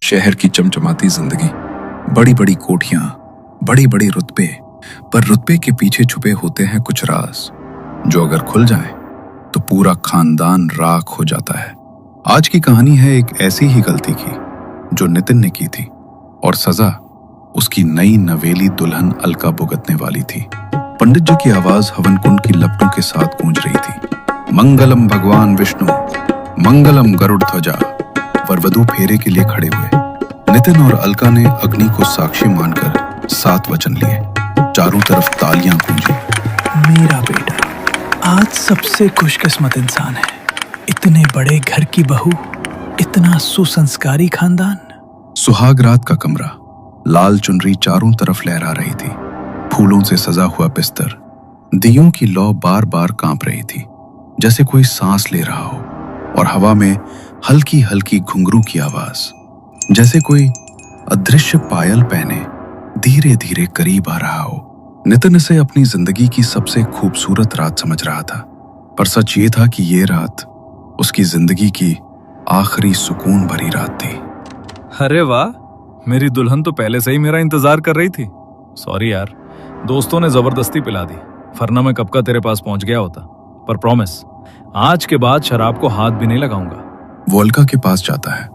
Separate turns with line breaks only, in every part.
शहर की चमचमाती जिंदगी, बड़ी बड़ी कोठियां, बड़ी बड़ी रुतबे, पर रुतबे के पीछे छुपे होते हैं कुछ राज जो अगर खुल जाए तो पूरा खानदान राख हो जाता है। आज की कहानी है एक ऐसी ही गलती की जो नितिन ने की थी और सजा उसकी नई नवेली दुल्हन अलका भुगतने वाली थी। पंडित जी की आवाज हवन कुंड की लपटों के साथ गूंज रही थी। मंगलम भगवान विष्णु, मंगलम गरुड़ ध्वजा। वरवधू फेरे के लिए खड़े हुए। नितिन और अलका ने अग्नि को साक्षी मानकर 7 वचन लिए। चारों तरफ तालियां गूंजी।
मेरा बेटा आज सबसे खुशकिस्मत इंसान है। इतने बड़े घर की बहू, इतना सुसंस्कारी खानदान।
सुहाग रात का कमरा, लाल चुनरी चारों तरफ लहरा रही थी। फूलों से सजा हुआ बिस्तर, दियों की लौ बार बार कांप रही थी जैसे कोई सांस ले रहा हो, और हवा में हल्की हल्की घुंघरू की आवाज जैसे कोई अदृश्य पायल पहने धीरे धीरे करीब आ रहा हो। नितिन इसे अपनी जिंदगी की सबसे खूबसूरत रात समझ रहा था, पर सच ये था कि ये रात उसकी जिंदगी की आखिरी सुकून भरी रात थी।
अरे वाह, मेरी दुल्हन तो पहले से ही मेरा इंतजार कर रही थी। सॉरी यार, दोस्तों ने जबरदस्ती पिला दी, वरना मैं कब का तेरे पास पहुंच गया होता। पर प्रॉमिस, आज के बाद शराब को हाथ भी नहीं लगाऊंगा।
वो अलका के पास जाता है,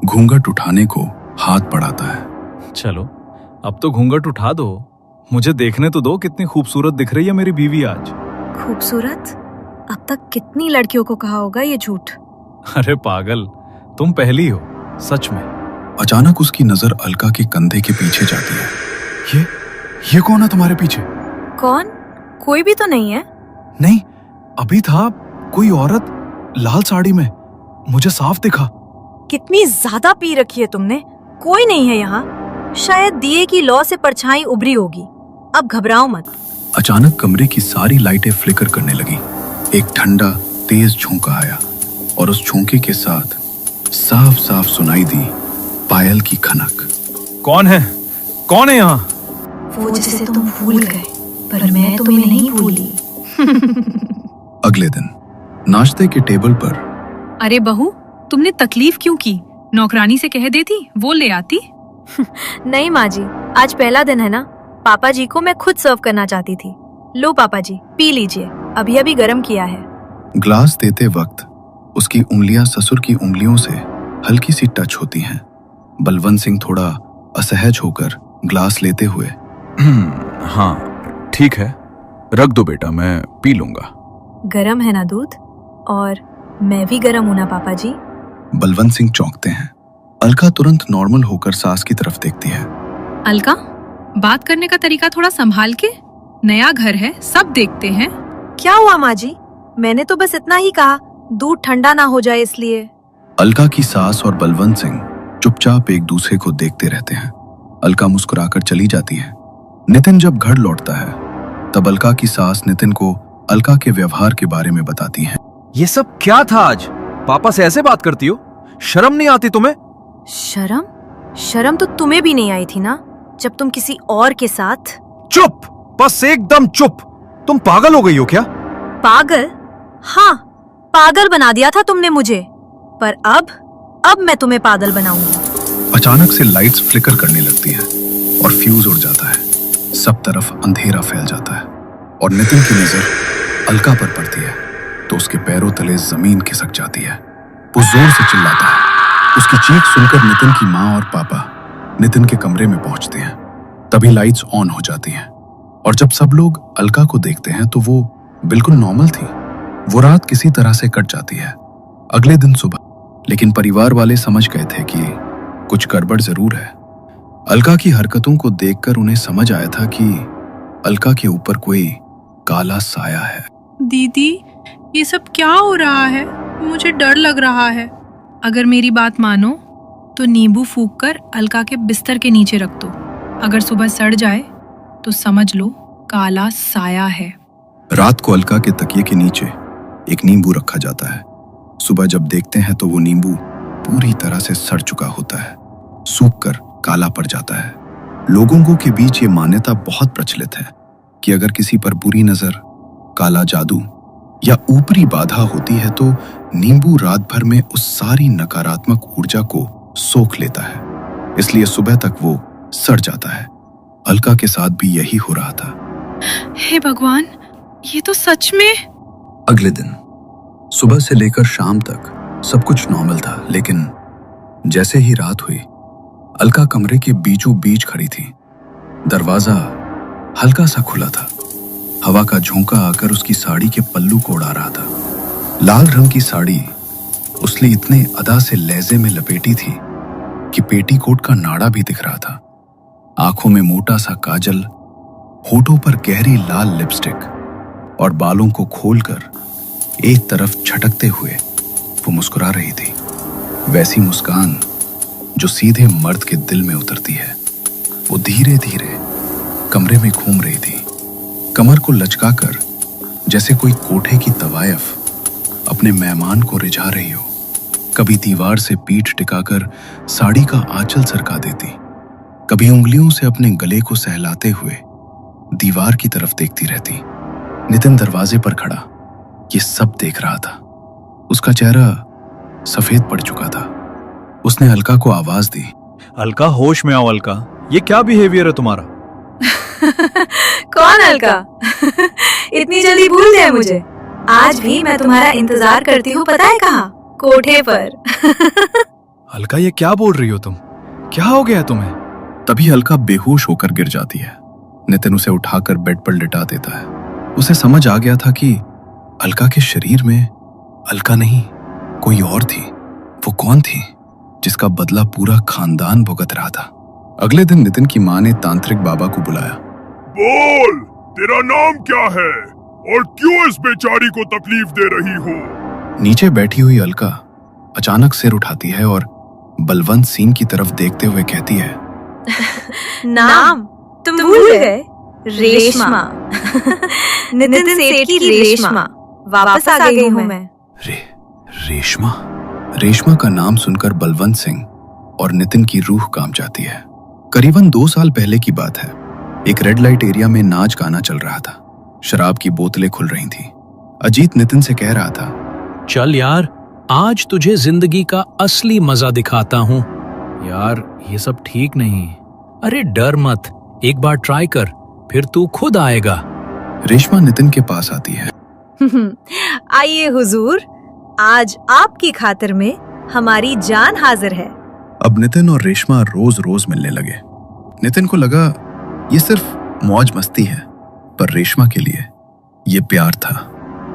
घूंघट उठाने को हाथ बढ़ाता है।
चलो अब तो घूंघट उठा दो, मुझे देखने तो दो कितनी खूबसूरत दिख रही है मेरी बीवी आज।
खूबसूरत? अब तक कितनी लड़कियों को कहा होगा ये झूठ।
अरे पागल, तुम पहली हो सच में।
अचानक उसकी नजर अलका के कंधे के पीछे जाती है। ये कौन है तुम्हारे पीछे?
कौन? कोई भी तो नहीं है।
नहीं, अभी था कोई औरत लाल साड़ी में, मुझे साफ दिखा।
कितनी ज्यादा पी रखी है तुमने। कोई नहीं है यहाँ, शायद दिए की लौ से परछाई उभरी होगी। अब घबराओ मत।
अचानक कमरे की सारी लाइटें फ्लिकर करने लगी। एक ठंडा तेज झोंका आया और उस झोंके के साथ साफ साफ सुनाई दी पायल की खनक।
कौन है? कौन है यहाँ?
वो जिसे तुम भूल गए, पर मैं तुम्हें नहीं भूली।
अगले दिन नाश्ते के टेबल पर।
अरे बहू, तुमने तकलीफ क्यों की? नौकरानी से कह देती, वो ले आती।
नहीं माँ जी, आज पहला दिन है ना, पापा जी को मैं खुद सर्व करना चाहती थी। लो पापा जी, पी लीजिए, अभी अभी गर्म किया है।
ग्लास देते वक्त उसकी उंगलियां ससुर की उंगलियों से हल्की सी टच होती हैं। बलवंत सिंह थोड़ा असहज होकर ग्लास लेते हुए,
हाँ ठीक है, रख दो बेटा, मैं पी लूंगा।
गरम है ना दूध? और मैं भी गरम हूं ना पापा जी।
बलवंत सिंह चौंकते हैं। अलका तुरंत नॉर्मल होकर सास की तरफ देखती है।
अलका, बात करने का तरीका थोड़ा संभाल के। नया घर है, सब देखते हैं।
क्या हुआ माँ जी? मैंने तो बस इतना ही कहा, दूध ठंडा ना हो जाए इसलिए।
अलका की सास और बलवंत सिंह चुपचाप एक दूसरे को देखते रहते हैं। अलका मुस्कुराकर चली जाती है। नितिन जब घर लौटता है तब अलका की सास नितिन को अलका के व्यवहार के बारे में बताती हैं।
ये सब क्या था आज? पापा से ऐसे बात करती हो? शर्म नहीं आती तुम्हें?
शर्म? शर्म तो तुम्हें भी नहीं आई थी ना, जब तुम किसी और के साथ।
चुप, बस एकदम चुप। तुम पागल हो गई हो क्या?
पागल? हाँ, पागल बना दिया था तुमने मुझे, पर अब मैं तुम्हें पागल बनाऊंगी।
अचानक से लाइट्स फ्लिकर करने लगती है और फ्यूज उड़ जाता है। सब तरफ अंधेरा फैल जाता है और नितिन की नजर अलका पर पड़ती है तो उसके पैरों तले जमीन खिसक जाती है। वो जोर से चिल्लाता है। उसकी चीख सुनकर नितिन की माँ और पापा नितिन के कमरे में पहुंचते हैं। तभी लाइट्स ऑन हो जाती हैं और जब सब लोग अलका को देखते हैं तो वो बिल्कुल नॉर्मल थी। वो रात किसी तरह से कट जाती है। अगले दिन सुबह लेकिन परिवार वाले समझ गए थे कि कुछ गड़बड़ जरूर है। अलका की हरकतों को देखकर उन्हें समझ आया था कि अलका के ऊपर कोई काला साया है।
दीदी, ये सब क्या हो रहा है? मुझे डर लग रहा है। अगर मेरी बात मानो तो नींबू फूंक कर अलका के बिस्तर के नीचे रख दो। अगर सुबह सड़ जाए तो समझ लो काला साया है।
रात को अलका के तकिए के नीचे एक नींबू रखा जाता है। सुबह जब देखते हैं तो वो नींबू पूरी तरह से सड़ चुका होता है, सूखकर काला पड़ जाता है। लोगों के बीच ये मान्यता बहुत प्रचलित है कि अगर किसी पर बुरी नजर, काला जादू या ऊपरी बाधा होती है तो नींबू रात भर में उस सारी नकारात्मक ऊर्जा को सोख लेता है इसलिए सुबह तक वो सड़ जाता है। अलका के साथ भी यही हो रहा था।
हे भगवान, ये तो सच में।
अगले दिन सुबह से लेकर शाम तक सब कुछ नॉर्मल था, लेकिन जैसे ही रात हुई अलका कमरे के बीचों बीच खड़ी थी। दरवाजा हल्का सा खुला था। हवा का झोंका आकर उसकी साड़ी के पल्लू को उड़ा रहा था। लाल रंग की साड़ी उसने इतने अदा से लहजे में लपेटी थी कि पेटीकोट का नाड़ा भी दिख रहा था। आंखों में मोटा सा काजल, होठों पर गहरी लाल लिपस्टिक और बालों को खोलकर एक तरफ झटकते हुए वो मुस्कुरा रही थी। वैसी मुस्कान जो सीधे मर्द के दिल में उतरती है। वो धीरे धीरे कमरे में घूम रही थी, कमर को लचकाकर जैसे कोई कोठे की तवायफ अपने मेहमान को रिझा रही हो। कभी दीवार से पीठ टिकाकर साड़ी का आंचल सरका देती, कभी उंगलियों से अपने गले को सहलाते हुए दीवार की तरफ देखती रहती। नितिन दरवाजे पर खड़ा ये सब देख रहा था। उसका चेहरा सफेद पड़ चुका था। उसने अलका को आवाज दी,
अलका होश में आओ। अलका, ये क्या बिहेवियर है तुम्हारा?
कौन अलका? इतनी जल्दी भूल गए मुझे? आज भी मैं तुम्हारा इंतजार करती हूँ, पता है कहाँ? कोठे पर।
अलका, ये क्या बोल रही हो तुम? क्या हो गया तुम्हें?
तभी अलका बेहोश होकर गिर जाती है। नितिन उसे उठाकर बेड पर लिटा देता है। उसे समझ आ गया था कि अलका के शरीर में अलका नहीं, कोई और थी। वो कौन थी जिसका बदला पूरा खानदान भुगत रहा था? अगले दिन नितिन की मां ने तांत्रिक बाबा को बुलाया।
बोल, तेरा नाम क्या है और क्यों इस बेचारी को तकलीफ दे रही हो?
नीचे बैठी हुई अलका अचानक सिर उठाती है और बलवंत सिंह की तरफ देखते हुए कहती है,
नाम तुम भूल गए? रेशमा। नितिन सेठ की रेशमा। वापस आ गई हूँ मैं।
रेशमा। रेशमा का नाम सुनकर बलवंत सिंह और नितिन की रूह कांप जाती है। करीबन 2 साल पहले की बात है। एक रेड लाइट एरिया में नाच गाना चल रहा था। शराब की बोतलें खुल रही थी। अजीत नितिन से कह रहा था,
चल यार, आज तुझे जिंदगी का असली मजा दिखाता हूँ। यार, ये सब ठीक नहीं। अरे डर मत, एक बार ट्राई कर, फिर तू खुद आएगा।
रेशमा नितिन के पास आती है।
आइए हुजूर, आज आपकी खातिर में हमारी जान हाजिर है।
अब नितिन और रेशमा रोज रोज मिलने लगे। नितिन को लगा ये सिर्फ मौज मस्ती है, पर रेशमा के लिए ये प्यार था,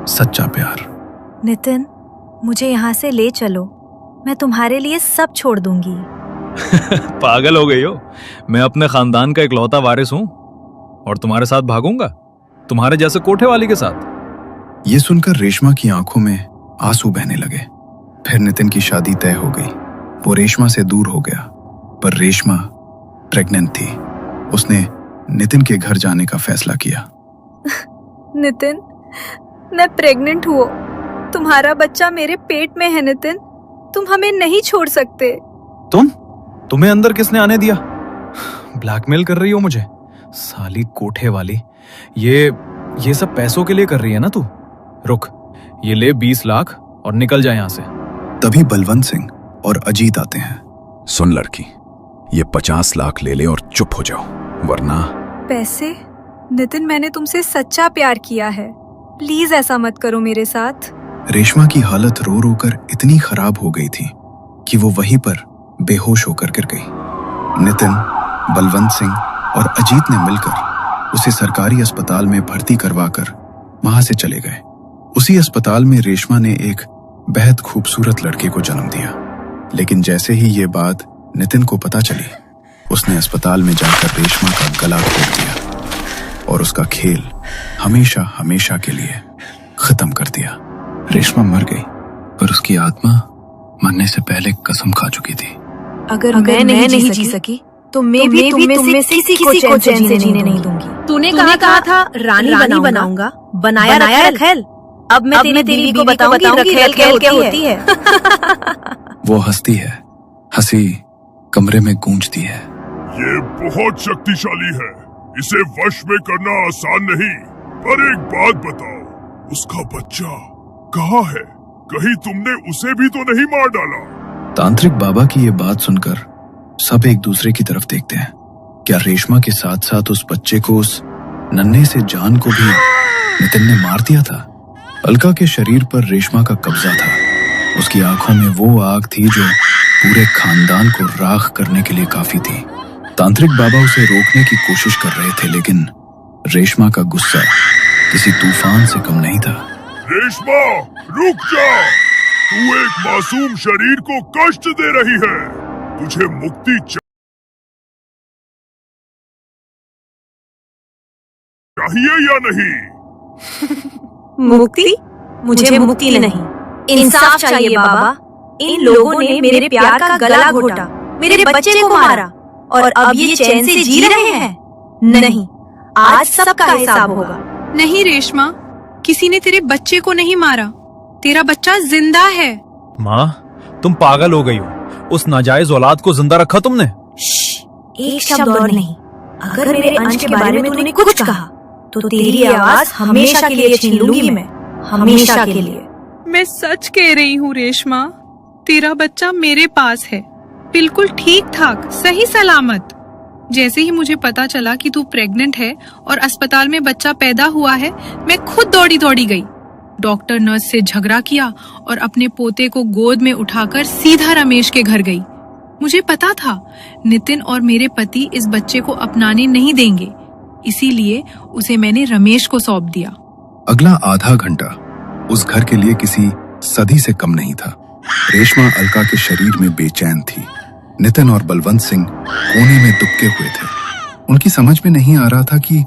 सच्चा प्यार।
नितिन, मुझे यहाँ से ले चलो, मैं तुम्हारे लिए सब छोड़ दूंगी।
पागल हो गई हो? मैं अपने खानदान का इकलौता वारिस हूँ और तुम्हारे साथ भागूंगा, तुम्हारे जैसे कोठे वाली के साथ।
ये सुनकर रेशमा की आंखों में आंसू बहने लगे। फिर नितिन की शादी तय हो गई। वो रेशमा से दूर हो गया, पर रेशमा प्रेग्नेंट थी। उसने नितिन के घर जाने का फैसला किया।
नितिन, मैं प्रेग्नेंट हूँ। तुम्हारा बच्चा मेरे पेट में है नितिन। तुम हमें नहीं छोड़ सकते।
तुम्हें अंदर किसने आने दिया? ब्लैकमेल कर रही हो मुझे, साली कोठे वाली। ये सब पैसों के लिए कर रही है ना तू? रुक, ये ले 20 लाख और निकल जा यहाँ से।
तभी बलवंत सिंह और अजीत आते हैं।
सुन लड़की, ये 50 लाख ले ले और चुप हो जाओ, वरना।
पैसे? नितिन, मैंने तुमसे सच्चा प्यार किया है, प्लीज ऐसा मत करो मेरे साथ।
रेशमा की हालत रो रो कर इतनी खराब हो गई थी कि वो वहीं पर बेहोश होकर गिर गई। नितिन, बलवंत सिंह और अजीत ने मिलकर उसे सरकारी अस्पताल में भर्ती करवाकर वहां से चले गए। उसी अस्पताल में रेशमा ने एक बेहद खूबसूरत लड़के को जन्म दिया। लेकिन जैसे ही ये बात नितिन को पता चली, उसने अस्पताल में जाकर रेशमा का गला घोट दिया और उसका खेल हमेशा हमेशा के लिए खत्म कर दिया। रेशमा मर गई, पर उसकी आत्मा मरने से पहले कसम खा चुकी थी।
अगर मैं नहीं जी सकी तो मैं भी तुम में से किसी को चैन से जीने नहीं दूंगी। तूने कहा था रानी बनाऊंगा, बनाया रखेल। अब मैं तेरी बीवी को बताऊंगी रखेल क्या होती है।
वो हंसती है, हंसी कमरे में गूंजती है।
ये बहुत शक्तिशाली है, इसे वश में करना आसान नहीं। पर एक बात बताओ, उसका बच्चा कहाँ है? कहीं तुमने उसे भी तो नहीं मार डाला?
तांत्रिक बाबा की ये बात सुनकर सब एक दूसरे की तरफ देखते हैं। क्या रेशमा के साथ साथ उस बच्चे को, उस नन्हे से जान को भी नितिन ने मार दिया था? अलका के शरीर पर रेशमा का कब्जा था। उसकी आंखों में वो आग थी जो पूरे खानदान को राख करने के लिए काफी थी। तांत्रिक बाबा उसे रोकने की कोशिश कर रहे थे, लेकिन रेशमा का गुस्सा किसी तूफान से कम नहीं था।
रेशमा, रुक जा। तू एक मासूम शरीर को कष्ट दे रही है। तुझे मुक्ति चाहिए या नहीं?
मुक्ति? मुझे मुक्ति नहीं, इंसाफ चाहिए बाबा। इन लोगों ने मेरे प्यार का गला घोटा, मेरे बच्चे को मारा, और अब ये चैन से जी रहे हैं। नहीं, आज सबका हिसाब होगा।
नहीं रेशमा, किसी ने तेरे बच्चे को नहीं मारा। तेरा बच्चा जिंदा है।
माँ, तुम पागल हो गई हो। उस नाजायज औलाद को जिंदा रखा तुमने?
एक शब्द और नहीं। अगर मेरे अंश के बारे में तूने कुछ कहा तो तेरी आवाज हमेशा के लिए छीन लूंगी मैं, हमेशा के लिए।
मैं सच कह रही हूँ रेशमा, तेरा बच्चा मेरे पास है, बिल्कुल ठीक ठाक, सही सलामत। जैसे ही मुझे पता चला कि तू प्रेग्नेंट है और अस्पताल में बच्चा पैदा हुआ है, मैं खुद दौड़ी दौड़ी गई। डॉक्टर नर्स से झगड़ा किया और अपने पोते को गोद में उठाकर सीधा रमेश के घर गई। मुझे पता था नितिन और मेरे पति इस बच्चे को अपनाने नहीं देंगे, इसीलिए उसे मैंने रमेश को सौंप दिया।
अगला आधा घंटा उस घर के लिए किसी सदी से कम नहीं था। रेशमा अलका के शरीर में बेचैन थी। नितिन और बलवंत सिंह कोने में दुबके हुए थे। उनकी समझ में नहीं आ रहा था कि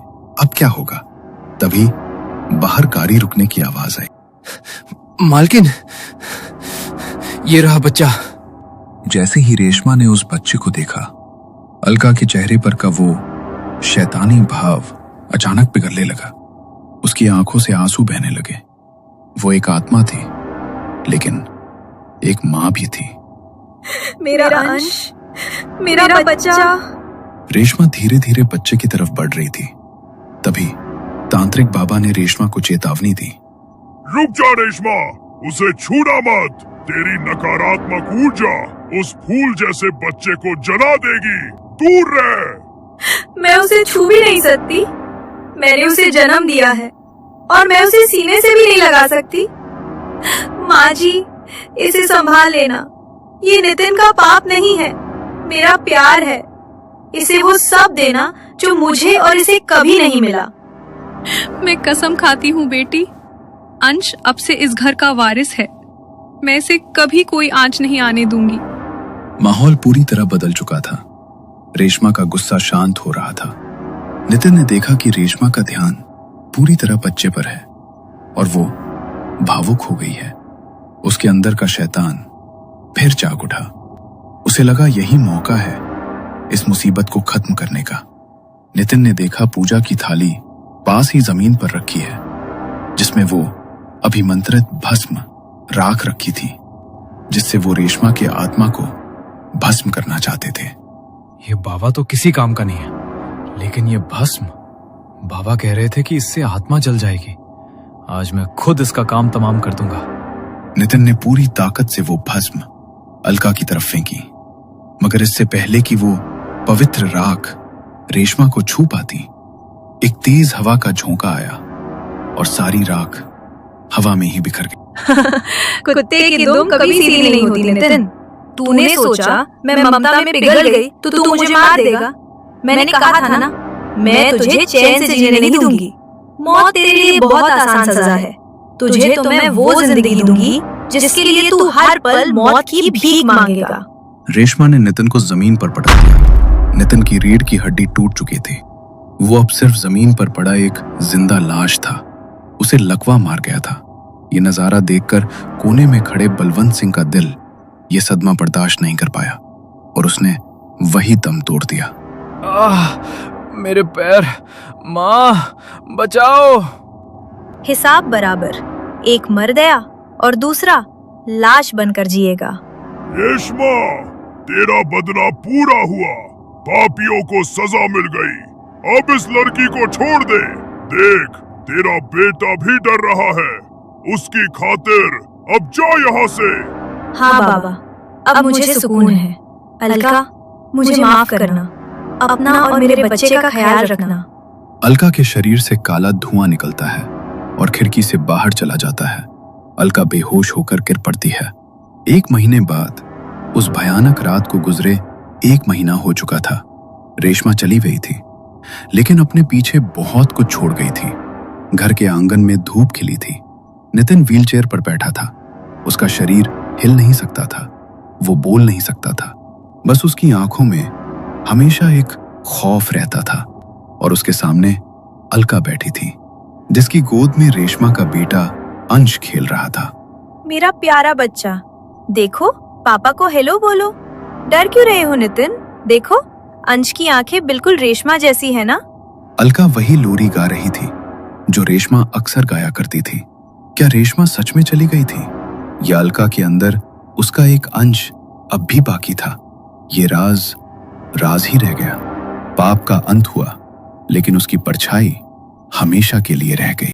अब क्या होगा। तभी बाहर गाड़ी रुकने की आवाज आई।
मालकिन, ये रहा बच्चा।
जैसे ही रेशमा ने उस बच्चे को देखा, अलका के चेहरे पर का वो शैतानी भाव अचानक पिघलने लगा। उसकी आंखों से आंसू बहने लगे। वो एक आत्मा थी, लेकिन एक माँ भी थी।
मेरा अंश, मेरा बच्चा।
रेशमा धीरे धीरे बच्चे की तरफ बढ़ रही थी। तभी तांत्रिक बाबा ने रेशमा को चेतावनी दी।
रुक जा रेशमा, उसे छूना मत। तेरी नकारात्मक ऊर्जा उस फूल जैसे बच्चे को जला देगी। दूर रह।
मैं उसे छू भी नहीं सकती। मैंने उसे जन्म दिया है और मैं उसे सीने से भी नहीं लगा सकती। माँ जी, इसे संभाल लेना। ये नितिन का पाप नहीं है, मेरा प्यार है। इसे वो सब देना जो मुझे और इसे कभी नहीं मिला।
मैं कसम खाती हूँ बेटी, अंश अब से इस घर का वारिस है। मैं इसे कभी कोई आंच नहीं आने दूंगी।
माहौल पूरी तरह बदल चुका था। रेशमा का गुस्सा शांत हो रहा था। नितिन ने देखा कि रेशमा का ध्यान पूरी तरह बच्चे पर है और वो भावुक हो गई है। उसके अंदर का शैतान फिर जाग उठा। उसे लगा यही मौका है इस मुसीबत को खत्म करने का। नितिन ने देखा पूजा की थाली पास ही जमीन पर रखी है, जिसमें वो अभिमंत्रित भस्म राख रखी थी, जिससे वो रेशमा के आत्मा को भस्म करना चाहते थे।
ये बाबा तो किसी काम का नहीं है, लेकिन ये भस्म, बाबा कह रहे थे कि इससे आत्मा जल जाएगी। आज मैं खुद इसका काम तमाम कर दूंगा।
नितिन ने पूरी ताकत से वो भस्म अलका की तरफ फेंकी, मगर इससे पहले कि वो पवित्र राख रेशमा को छू पाती, एक तेज हवा का झोंका आया और सारी राख हवा में ही बिखर गई।
कुत्ते की दुम कभी सीधी नहीं होती नितिन। तूने सोचा मैं ममता में पिघल गई तो तू मुझे मार देगा। मैंने कहा था ना, मैं तुझे चैन से जीने नहीं दूंगी। मौत तेरे लिए बहुत आसान सजा है। तुझे तो मैं वो जिंदगी दूंगी जिसके लिए तू हर पल मौत की भीख मांगेगा।
रेशमा ने नितिन को जमीन पर पटक दिया। नितिन की रीढ़ की हड्डी टूट चुकी थी। वो अब सिर्फ जमीन पर पड़ा एक जिंदा लाश था। उसे लकवा मार गया था। ये नजारा देखकर कोने में खड़े बलवंत सिंह का दिल ये सदमा बर्दाश्त नहीं कर पाया और उसने वही दम तोड़ दिया।
मेरे पैर, माँ बचाओ।
हिसाब बराबर, एक मर गया और दूसरा लाश बनकर जिएगा।
रेशमा, तेरा बदला पूरा हुआ। पापियों को सजा मिल गई। अब इस लड़की को छोड़ दे। देख, तेरा बेटा भी डर रहा है। उसकी खातिर अब जा यहाँ से।
हाँ बाबा, अब मुझे सुकून है। अलका, मुझे माफ करना। अपना और मेरे बच्चे का ख्याल रखना।
अलका के शरीर से काला धुआं निकलता है और खिड़की से बाहर चला जाता है। अलका बेहोश होकर गिर पड़ती है। 1 महीने बाद, उस भयानक रात को गुजरे 1 महीना हो चुका था। रेशमा चली गई थी, लेकिन अपने पीछे बहुत कुछ छोड़ गई थी। घर के आंगन में धूप खिली थी। नितिन व्हीलचेयर पर बैठा था। उसका शरीर हिल नहीं सकता था, वो बोल नहीं सकता था। बस उसकी आंखों में हमेशा एक खौफ रहता था। और उसके सामने अलका बैठी थी, जिसकी गोद में रेशमा का बेटा अंश खेल रहा था।
मेरा प्यारा बच्चा, देखो पापा को हेलो बोलो। डर क्यों रहे हो नितिन? देखो अंश की आंखें बिल्कुल रेशमा जैसी है ना?
अलका वही लोरी गा रही थी जो रेशमा अक्सर गाया करती थी। क्या रेशमा सच में चली गई थी, या अलका के अंदर उसका एक अंश अब भी बाकी था? ये राज ही रह गया। पाप का अंत हुआ, लेकिन उसकी परछाई हमेशा के लिए रह गई।